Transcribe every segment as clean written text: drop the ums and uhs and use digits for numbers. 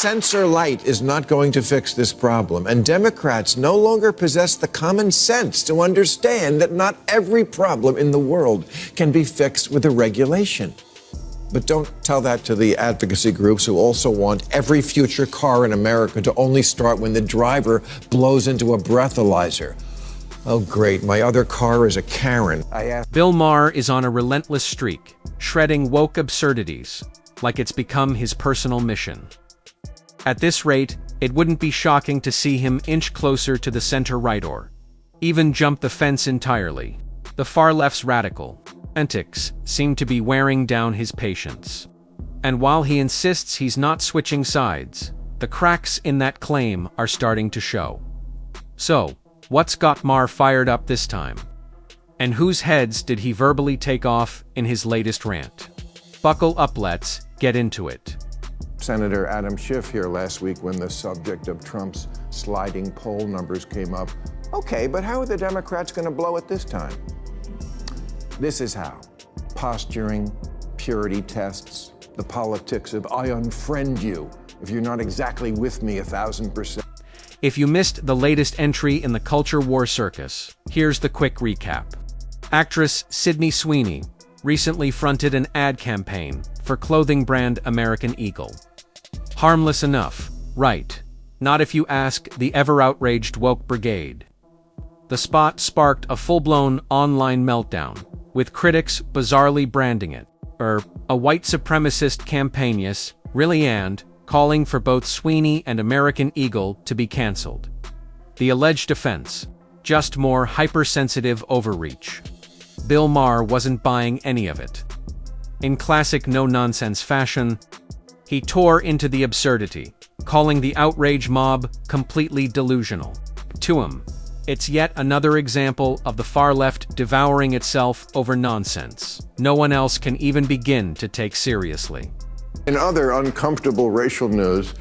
censor light is not going to fix this problem, and Democrats no longer possess the common sense to understand that not every problem in the world can be fixed with a regulation. But don't tell that to the advocacy groups who also want every future car in America to only start when the driver blows into a breathalyzer. Oh, great, my other car is a Karen. Bill Maher is on a relentless streak, shredding woke absurdities, like it's become his personal mission. At this rate, it wouldn't be shocking to see him inch closer to the center-right or even jump the fence entirely. The far left's radical antics seem to be wearing down his patience. And while he insists he's not switching sides, the cracks in that claim are starting to show. So, what's got Maher fired up this time? And whose heads did he verbally take off in his latest rant? Buckle up, let's get into it. Senator Adam Schiff here last week when the subject of Trump's sliding poll numbers came up. Okay, but how are the Democrats going to blow it this time? This is how. Posturing, purity tests, the politics of I unfriend you if you're not exactly with me 1,000%. If you missed the latest entry in the culture war circus, here's the quick recap. Actress Sydney Sweeney recently fronted an ad campaign for clothing brand American Eagle. Harmless enough, right? Not if you ask the ever-outraged woke brigade. The spot sparked a full-blown online meltdown, with critics bizarrely branding it a white supremacist campaign, really, and calling for both Sweeney and American Eagle to be cancelled. The alleged offense, just more hypersensitive overreach. Bill Maher wasn't buying any of it. In classic no-nonsense fashion, he tore into the absurdity, calling the outrage mob completely delusional. To him, it's yet another example of the far left devouring itself over nonsense no one else can even begin to take seriously. In other uncomfortable racial news,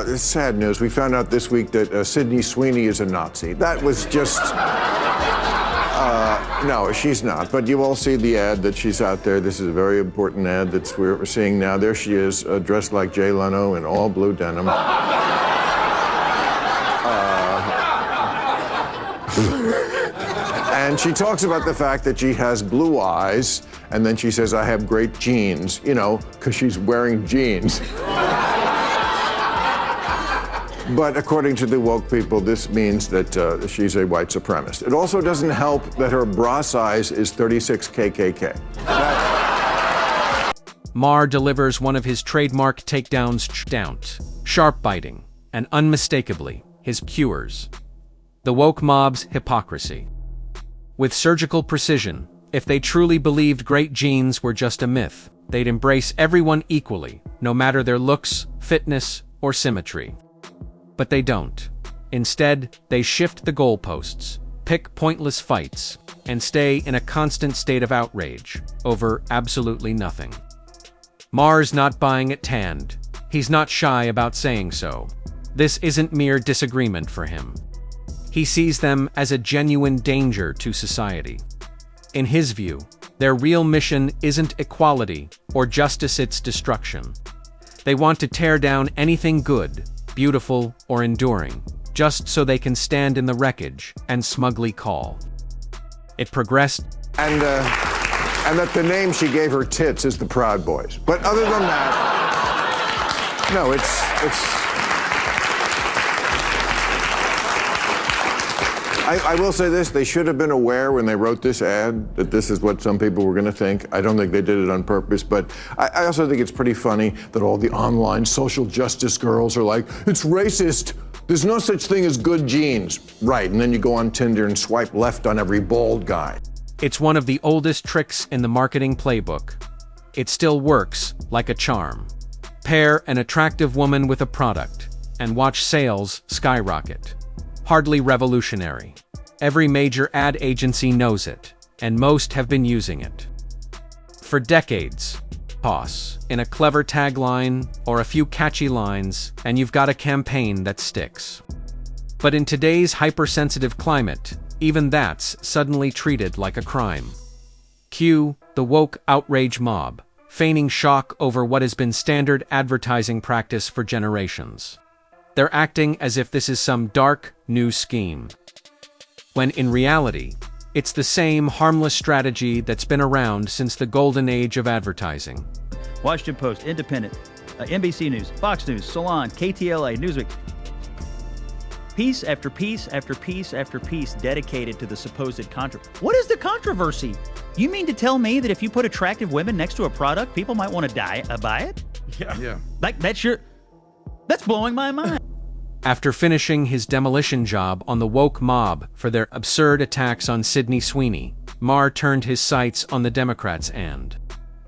it's sad news. We found out this week that Sydney Sweeney is a Nazi. That was just... no, she's not. But you all see the ad that she's out there. This is a very important ad that we're seeing now. There she is, dressed like Jay Leno in all blue denim. And she talks about the fact that she has blue eyes, and then she says, I have great genes, because she's wearing jeans. But according to the woke people, this means that she's a white supremacist. It also doesn't help that her bra size is 36 KKK. Maher delivers one of his trademark takedowns, sharp biting, and unmistakably, his cures. The woke mob's hypocrisy. With surgical precision, if they truly believed great genes were just a myth, they'd embrace everyone equally, no matter their looks, fitness, or symmetry. But they don't. Instead, they shift the goalposts, pick pointless fights, and stay in a constant state of outrage over absolutely nothing. Maher's not buying it tanned. He's not shy about saying so. This isn't mere disagreement for him. He sees them as a genuine danger to society. In his view, their real mission isn't equality or justice, it's destruction. They want to tear down anything good, beautiful, or enduring, just so they can stand in the wreckage and smugly call it progressed. And that the name she gave her tits is the Proud Boys. But other than that, no, it's... I will say this, they should have been aware when they wrote this ad that this is what some people were going to think. I don't think they did it on purpose, but I also think it's pretty funny that all the online social justice girls are like, it's racist. There's no such thing as good genes. Right, and then you go on Tinder and swipe left on every bald guy. It's one of the oldest tricks in the marketing playbook. It still works like a charm. Pair an attractive woman with a product and watch sales skyrocket. Hardly revolutionary. Every major ad agency knows it, and most have been using it for decades. Toss in a clever tagline or a few catchy lines, and you've got a campaign that sticks. But in today's hypersensitive climate, even that's suddenly treated like a crime. Cue the woke outrage mob, feigning shock over what has been standard advertising practice for generations. They're acting as if this is some dark, new scheme, when in reality, it's the same harmless strategy that's been around since the golden age of advertising. Washington Post, Independent, NBC News, Fox News, Salon, KTLA, Newsweek. Piece after piece after piece after piece dedicated to the supposed controversy. What is the controversy? You mean to tell me that if you put attractive women next to a product, people might want to buy it? Yeah. Like, that's blowing my mind. After finishing his demolition job on the woke mob for their absurd attacks on Sydney Sweeney, Maher turned his sights on the Democrats and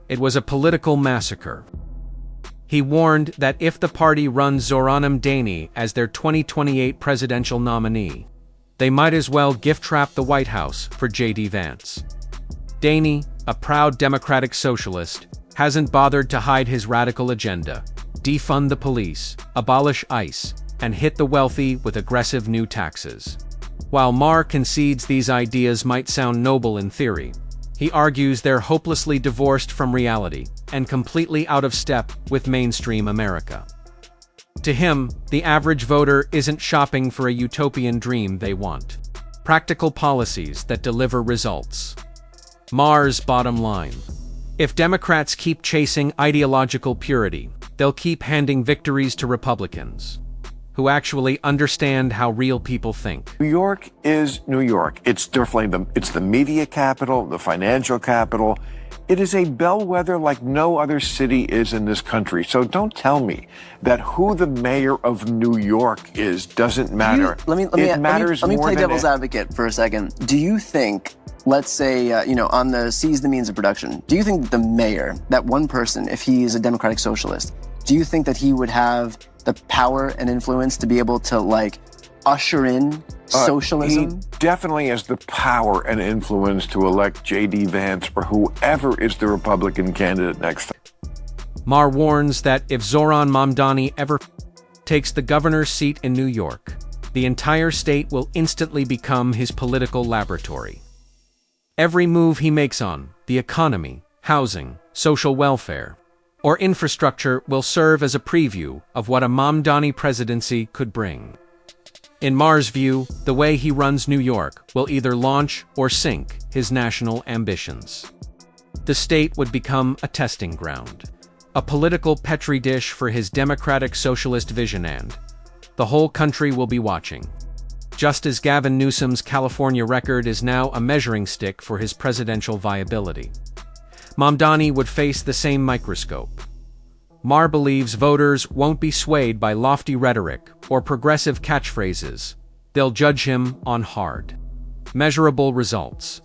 it was a political massacre. He warned that if the party runs Zohran Mamdani as their 2028 presidential nominee, they might as well gift-wrap the White House for J.D. Vance. Daney, a proud democratic socialist, hasn't bothered to hide his radical agenda: defund the police, abolish ICE, and hit the wealthy with aggressive new taxes. While Maher concedes these ideas might sound noble in theory, he argues they're hopelessly divorced from reality and completely out of step with mainstream America. To him, the average voter isn't shopping for a utopian dream they want. Practical policies that deliver results. Maher's bottom line: if Democrats keep chasing ideological purity, they'll keep handing victories to Republicans, who actually understand how real people think. New York is New York. It's definitely it's the media capital, the financial capital. It is a bellwether like no other city is in this country. So don't tell me that who the mayor of New York is doesn't matter. Let me play devil's advocate for a second. Do you think, let's say, on the seize the means of production, do you think the mayor, that one person, if he is a democratic socialist, do you think that he would have the power and influence to be able to, usher in socialism? He definitely has the power and influence to elect J.D. Vance or whoever is the Republican candidate next. Maher warns that if Zohran Mamdani ever takes the governor's seat in New York, the entire state will instantly become his political laboratory. Every move he makes on the economy, housing, social welfare, or infrastructure will serve as a preview of what a Mamdani presidency could bring. In Maher's view, the way he runs New York will either launch or sink his national ambitions. The state would become a testing ground, a political petri dish for his democratic socialist vision, and the whole country will be watching. Just as Gavin Newsom's California record is now a measuring stick for his presidential viability, Mamdani would face the same microscope. Maher believes voters won't be swayed by lofty rhetoric or progressive catchphrases. They'll judge him on hard, measurable results.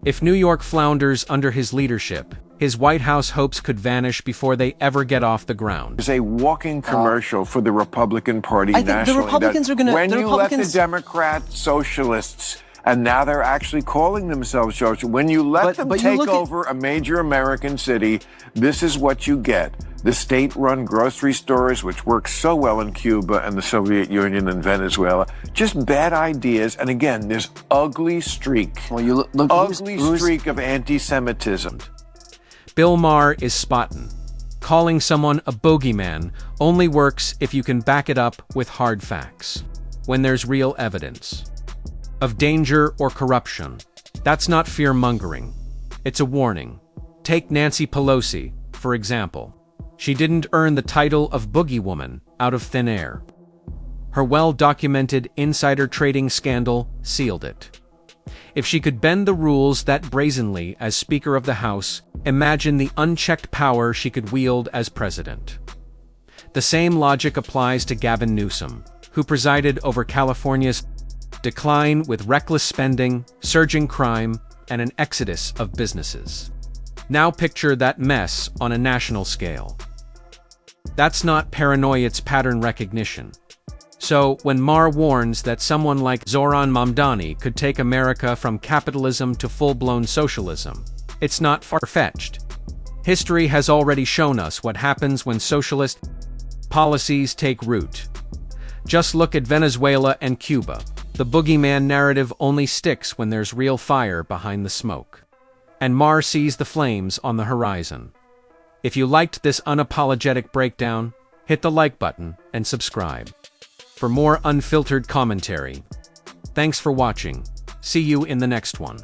If New York flounders under his leadership, his White House hopes could vanish before they ever get off the ground. It's a walking commercial for the Republican Party nationally. I think the Republicans are going to... When you let the Democrat socialists, and now they're actually calling themselves socialists, when you let them take over a major American city, this is what you get. The state-run grocery stores, which work so well in Cuba and the Soviet Union and Venezuela, just bad ideas. And again, this ugly streak, streak of anti-Semitism. Bill Maher is spotting. Calling someone a bogeyman only works if you can back it up with hard facts, when there's real evidence of danger or corruption. That's not fear-mongering. It's a warning. Take Nancy Pelosi, for example. She didn't earn the title of Boogie Woman out of thin air. Her well-documented insider trading scandal sealed it. If she could bend the rules that brazenly as Speaker of the House, imagine the unchecked power she could wield as president. The same logic applies to Gavin Newsom, who presided over California's decline with reckless spending, surging crime, and an exodus of businesses. Now picture that mess on a national scale. That's not paranoia, it's pattern recognition. So, when Maher warns that someone like Zohran Mamdani could take America from capitalism to full-blown socialism, it's not far-fetched. History has already shown us what happens when socialist policies take root. Just look at Venezuela and Cuba. The boogeyman narrative only sticks when there's real fire behind the smoke. And Maher sees the flames on the horizon. If you liked this unapologetic breakdown, hit the like button and subscribe. For more unfiltered commentary. Thanks for watching. See you in the next one.